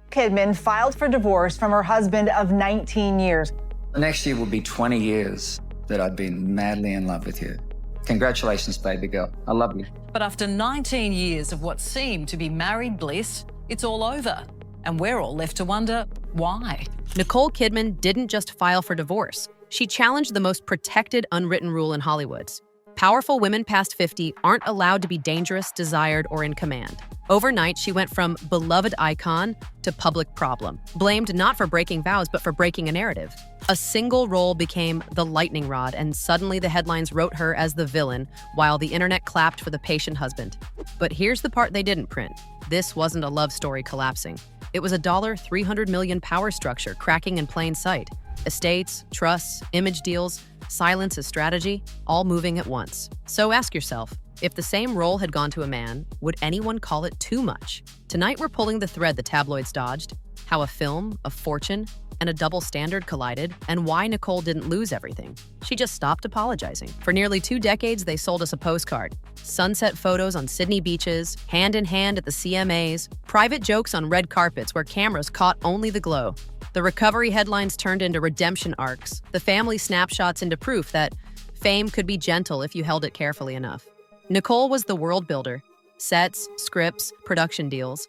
Kidman filed for divorce from her husband of 19 years. The next year will be 20 years that I've been madly in love with you. Congratulations, baby girl. I love you. But after 19 years of what seemed to be married bliss, it's all over. And we're all left to wonder why. Nicole Kidman didn't just file for divorce. She challenged the most protected unwritten rule in Hollywood. Powerful women past 50 aren't allowed to be dangerous, desired, or in command. Overnight, she went from beloved icon to public problem, blamed not for breaking vows, but for breaking a narrative. A single role became the lightning rod, and suddenly the headlines wrote her as the villain, while the internet clapped for the patient husband. But here's the part they didn't print. This wasn't a love story collapsing. It was a $300 million power structure cracking in plain sight. Estates, trusts, image deals, silence as strategy, all moving at once. So ask yourself, if the same role had gone to a man, would anyone call it too much? Tonight we're pulling the thread the tabloids dodged, how a film, a fortune, and a double standard collided, and why Nicole didn't lose everything. She just stopped apologizing. For nearly 2 decades, they sold us a postcard. Sunset photos on Sydney beaches, hand in hand at the CMAs, private jokes on red carpets where cameras caught only the glow. The recovery headlines turned into redemption arcs, the family snapshots into proof that fame could be gentle if you held it carefully enough. Nicole was the world builder, sets, scripts, production deals,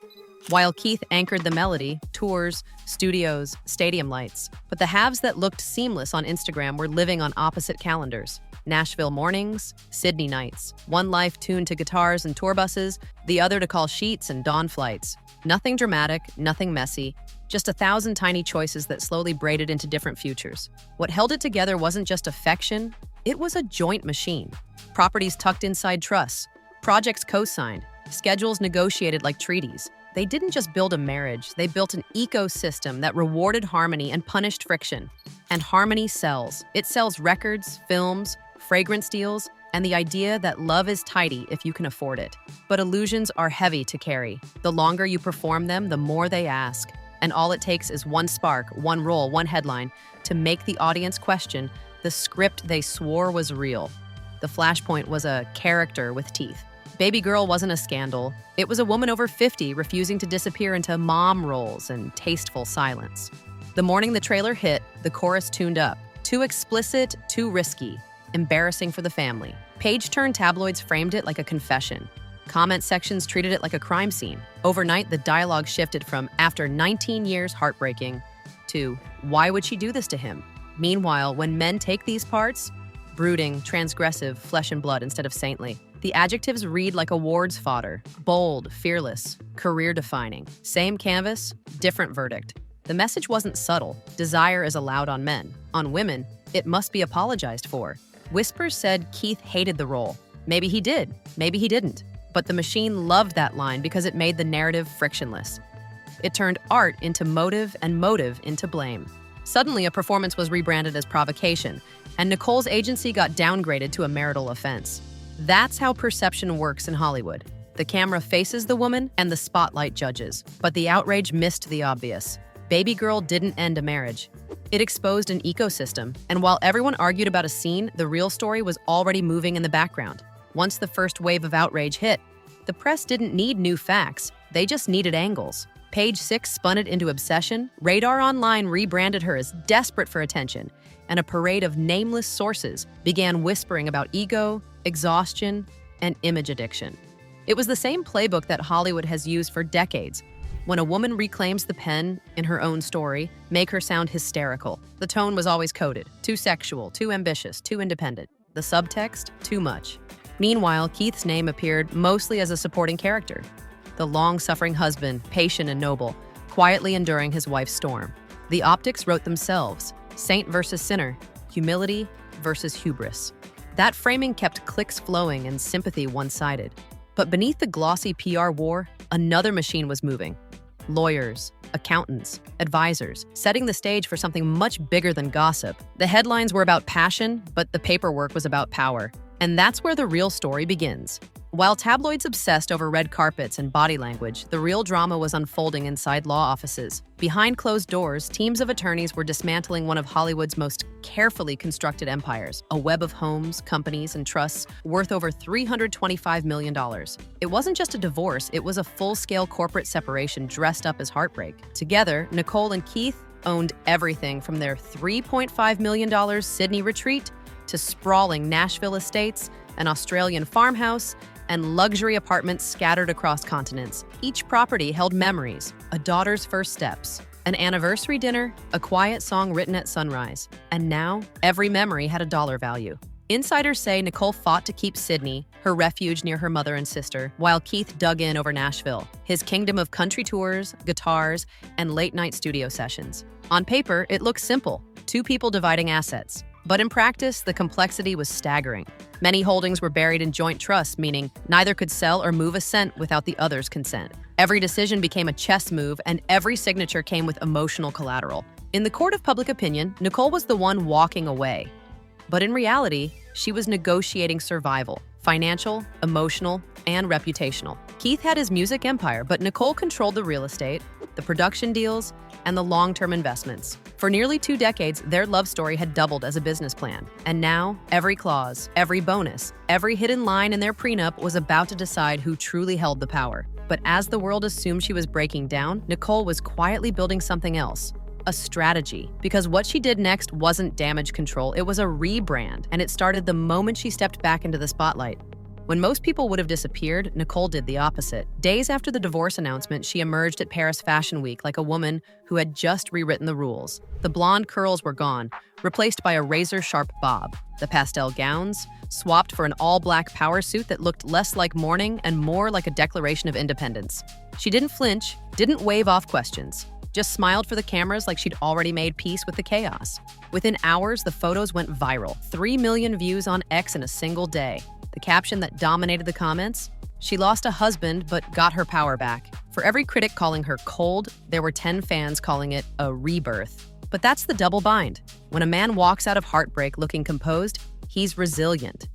while Keith anchored the melody, tours, studios, stadium lights. But the halves that looked seamless on Instagram were living on opposite calendars. Nashville mornings, Sydney nights, one life tuned to guitars and tour buses, the other to call sheets and dawn flights. Nothing dramatic, nothing messy, just 1,000 tiny choices that slowly braided into different futures. What held it together wasn't just affection, it was a joint machine. Properties tucked inside trusts, projects co-signed, schedules negotiated like treaties. They didn't just build a marriage, they built an ecosystem that rewarded harmony and punished friction. And harmony sells. It sells records, films, fragrance deals, and the idea that love is tidy if you can afford it. But illusions are heavy to carry. The longer you perform them, the more they ask. And all it takes is one spark, one role, one headline to make the audience question the script they swore was real. The flashpoint was a character with teeth. Baby Girl wasn't a scandal. It was a woman over 50 refusing to disappear into mom roles and tasteful silence. The morning the trailer hit, the chorus tuned up. Too explicit, too risky, embarrassing for the family. Page-turn tabloids framed it like a confession. Comment sections treated it like a crime scene. Overnight, the dialogue shifted from "after 19 years heartbreaking" to "why would she do this to him?" Meanwhile, when men take these parts, brooding, transgressive, flesh and blood instead of saintly, the adjectives read like awards fodder: bold, fearless, career-defining. Same canvas, different verdict. The message wasn't subtle. Desire is allowed on men. On women, it must be apologized for. Whispers said Keith hated the role. Maybe he did, maybe he didn't. But the machine loved that line because it made the narrative frictionless. It turned art into motive and motive into blame. Suddenly, a performance was rebranded as provocation, and Nicole's agency got downgraded to a marital offense. That's how perception works in Hollywood. The camera faces the woman and the spotlight judges. But the outrage missed the obvious. Baby Girl didn't end a marriage. It exposed an ecosystem, and while everyone argued about a scene, the real story was already moving in the background. Once the first wave of outrage hit, the press didn't need new facts, they just needed angles. Page 6 spun it into obsession, Radar Online rebranded her as desperate for attention, and a parade of nameless sources began whispering about ego, exhaustion, and image addiction. It was the same playbook that Hollywood has used for decades. When a woman reclaims the pen in her own story, make her sound hysterical. The tone was always coded: too sexual, too ambitious, too independent. The subtext, too much. Meanwhile, Keith's name appeared mostly as a supporting character. The long-suffering husband, patient and noble, quietly enduring his wife's storm. The optics wrote themselves: saint versus sinner, humility versus hubris. That framing kept clicks flowing and sympathy one-sided. But beneath the glossy PR war, another machine was moving. Lawyers, accountants, advisors, setting the stage for something much bigger than gossip. The headlines were about passion, but the paperwork was about power. And that's where the real story begins. While tabloids obsessed over red carpets and body language, the real drama was unfolding inside law offices. Behind closed doors, teams of attorneys were dismantling one of Hollywood's most carefully constructed empires, a web of homes, companies, and trusts worth over $325 million. It wasn't just a divorce, it was a full-scale corporate separation dressed up as heartbreak. Together, Nicole and Keith owned everything from their $3.5 million Sydney retreat to sprawling Nashville estates, an Australian farmhouse, and luxury apartments scattered across continents. Each property held memories, a daughter's first steps, an anniversary dinner, a quiet song written at sunrise. And now, every memory had a dollar value. Insiders say Nicole fought to keep Sydney, her refuge near her mother and sister, while Keith dug in over Nashville, his kingdom of country tours, guitars, and late-night studio sessions. On paper, it looks simple, two people dividing assets. But in practice, the complexity was staggering. Many holdings were buried in joint trusts, meaning neither could sell or move a cent without the other's consent. Every decision became a chess move, and every signature came with emotional collateral. In the court of public opinion, Nicole was the one walking away. But in reality, she was negotiating survival, financial, emotional, and reputational. Keith had his music empire, but Nicole controlled the real estate, the production deals, and the long-term investments. For nearly 2 decades, their love story had doubled as a business plan. And now, every clause, every bonus, every hidden line in their prenup was about to decide who truly held the power. But as the world assumed she was breaking down, Nicole was quietly building something else. A strategy. Because what she did next wasn't damage control, it was a rebrand, and it started the moment she stepped back into the spotlight. When most people would have disappeared, Nicole did the opposite. Days after the divorce announcement, she emerged at Paris Fashion Week like a woman who had just rewritten the rules. The blonde curls were gone, replaced by a razor-sharp bob. The pastel gowns, swapped for an all-black power suit that looked less like mourning and more like a declaration of independence. She didn't flinch, didn't wave off questions, just smiled for the cameras like she'd already made peace with the chaos. Within hours, the photos went viral. 3 million views on X in a single day. The caption that dominated the comments? She lost a husband, but got her power back. For every critic calling her cold, there were 10 fans calling it a rebirth. But that's the double bind. When a man walks out of heartbreak looking composed, he's resilient.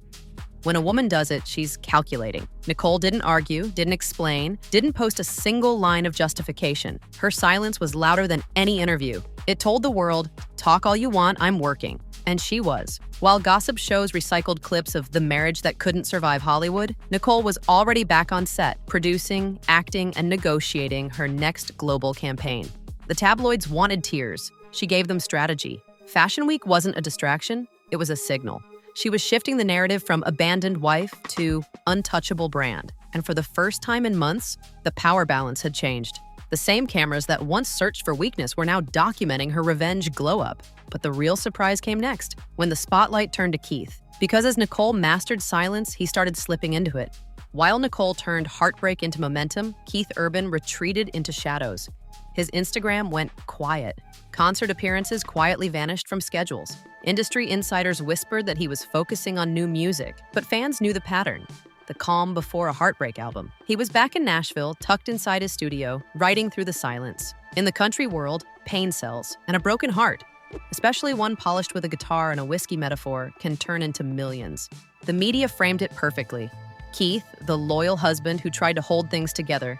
When a woman does it, she's calculating. Nicole didn't argue, didn't explain, didn't post a single line of justification. Her silence was louder than any interview. It told the world, talk all you want, I'm working. And she was. While gossip shows recycled clips of the marriage that couldn't survive Hollywood, Nicole was already back on set, producing, acting, and negotiating her next global campaign. The tabloids wanted tears. She gave them strategy. Fashion Week wasn't a distraction, it was a signal. She was shifting the narrative from abandoned wife to untouchable brand. And for the first time in months, the power balance had changed. The same cameras that once searched for weakness were now documenting her revenge glow-up. But the real surprise came next, when the spotlight turned to Keith. Because as Nicole mastered silence, he started slipping into it. While Nicole turned heartbreak into momentum, Keith Urban retreated into shadows. His Instagram went quiet. Concert appearances quietly vanished from schedules. Industry insiders whispered that he was focusing on new music, but fans knew the pattern. The calm before a heartbreak album. He was back in Nashville, tucked inside his studio, writing through the silence. In the country world, pain sells, and a broken heart, especially one polished with a guitar and a whiskey metaphor, can turn into millions. The media framed it perfectly. Keith, the loyal husband who tried to hold things together.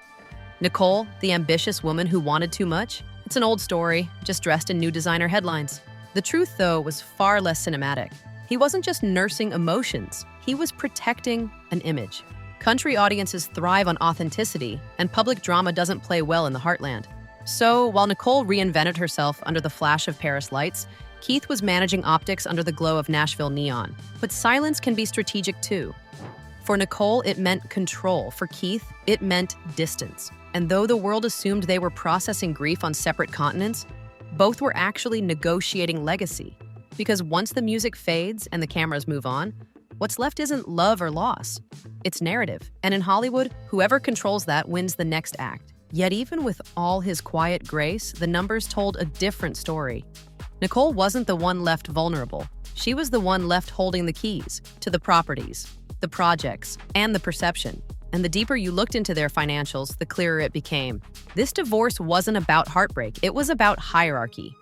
Nicole, the ambitious woman who wanted too much. It's an old story, just dressed in new designer headlines. The truth, though, was far less cinematic. He wasn't just nursing emotions, he was protecting an image. Country audiences thrive on authenticity, and public drama doesn't play well in the heartland. So, while Nicole reinvented herself under the flash of Paris lights, Keith was managing optics under the glow of Nashville neon. But silence can be strategic too. For Nicole, it meant control. For Keith, it meant distance. And though the world assumed they were processing grief on separate continents, both were actually negotiating legacy. Because once the music fades and the cameras move on, what's left isn't love or loss. It's narrative. And in Hollywood, whoever controls that wins the next act. Yet even with all his quiet grace, the numbers told a different story. Nicole wasn't the one left vulnerable. She was the one left holding the keys to the properties, the projects, and the perception. And the deeper you looked into their financials, the clearer it became. This divorce wasn't about heartbreak, it was about hierarchy.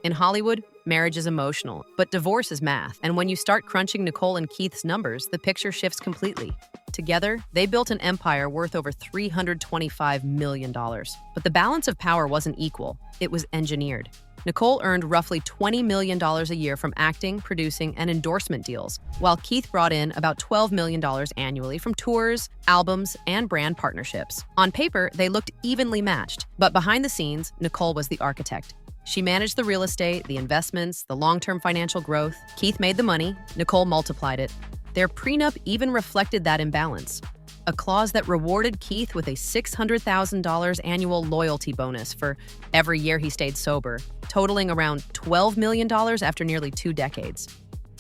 In Hollywood, marriage is emotional, but divorce is math. And when you start crunching Nicole and Keith's numbers, the picture shifts completely. Together, they built an empire worth over $325 million. But the balance of power wasn't equal. It was engineered. Nicole earned roughly $20 million a year from acting, producing, and endorsement deals, while Keith brought in about $12 million annually from tours, albums, and brand partnerships. On paper, they looked evenly matched, but behind the scenes, Nicole was the architect. She managed the real estate, the investments, the long-term financial growth. Keith made the money, Nicole multiplied it. Their prenup even reflected that imbalance. A clause that rewarded Keith with a $600,000 annual loyalty bonus for every year he stayed sober, totaling around $12 million after nearly 2 decades.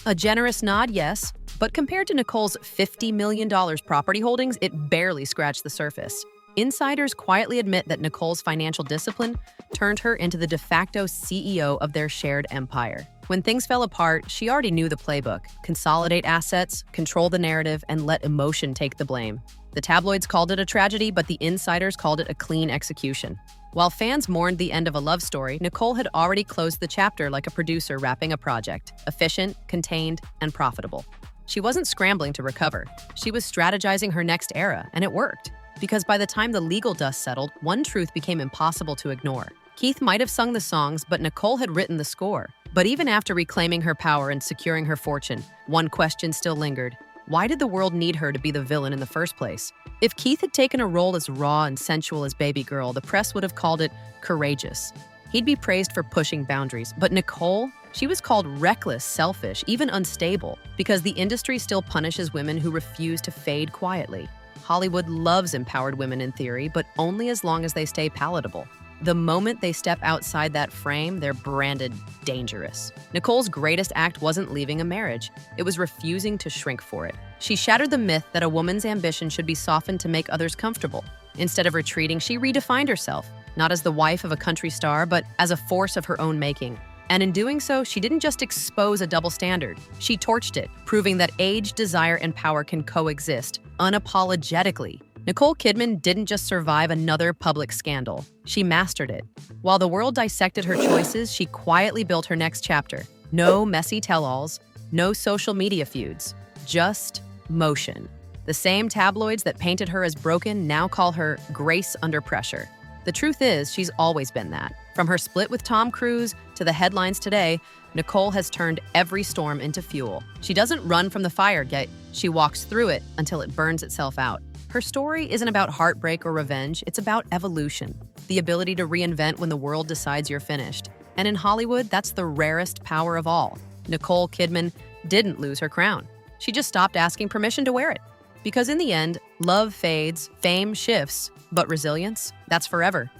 A generous nod, yes, but compared to Nicole's $50 million property holdings, it barely scratched the surface. Insiders quietly admit that Nicole's financial discipline turned her into the de facto CEO of their shared empire. When things fell apart, she already knew the playbook: consolidate assets, control the narrative, and let emotion take the blame. The tabloids called it a tragedy, but the insiders called it a clean execution. While fans mourned the end of a love story, Nicole had already closed the chapter like a producer wrapping a project: efficient, contained, and profitable. She wasn't scrambling to recover. She was strategizing her next era, and it worked. Because by the time the legal dust settled, one truth became impossible to ignore. Keith might have sung the songs, but Nicole had written the score. But even after reclaiming her power and securing her fortune, one question still lingered. Why did the world need her to be the villain in the first place? If Keith had taken a role as raw and sensual as Baby Girl, the press would have called it courageous. He'd be praised for pushing boundaries. But Nicole, she was called reckless, selfish, even unstable, because the industry still punishes women who refuse to fade quietly. Hollywood loves empowered women in theory, but only as long as they stay palatable. The moment they step outside that frame, they're branded dangerous. Nicole's greatest act wasn't leaving a marriage. It was refusing to shrink for it. She shattered the myth that a woman's ambition should be softened to make others comfortable. Instead of retreating, she redefined herself, not as the wife of a country star, but as a force of her own making. And in doing so, she didn't just expose a double standard. She torched it, proving that age, desire, and power can coexist, unapologetically. Nicole Kidman didn't just survive another public scandal. She mastered it. While the world dissected her choices, she quietly built her next chapter. No messy tell-alls, no social media feuds, just motion. The same tabloids that painted her as broken now call her Grace Under Pressure. The truth is, she's always been that. From her split with Tom Cruise to the headlines today, Nicole has turned every storm into fuel. She doesn't run from the fire, yet she walks through it until it burns itself out. Her story isn't about heartbreak or revenge, it's about evolution, the ability to reinvent when the world decides you're finished. And in Hollywood, that's the rarest power of all. Nicole Kidman didn't lose her crown. She just stopped asking permission to wear it. Because in the end, love fades, fame shifts, but resilience, that's forever.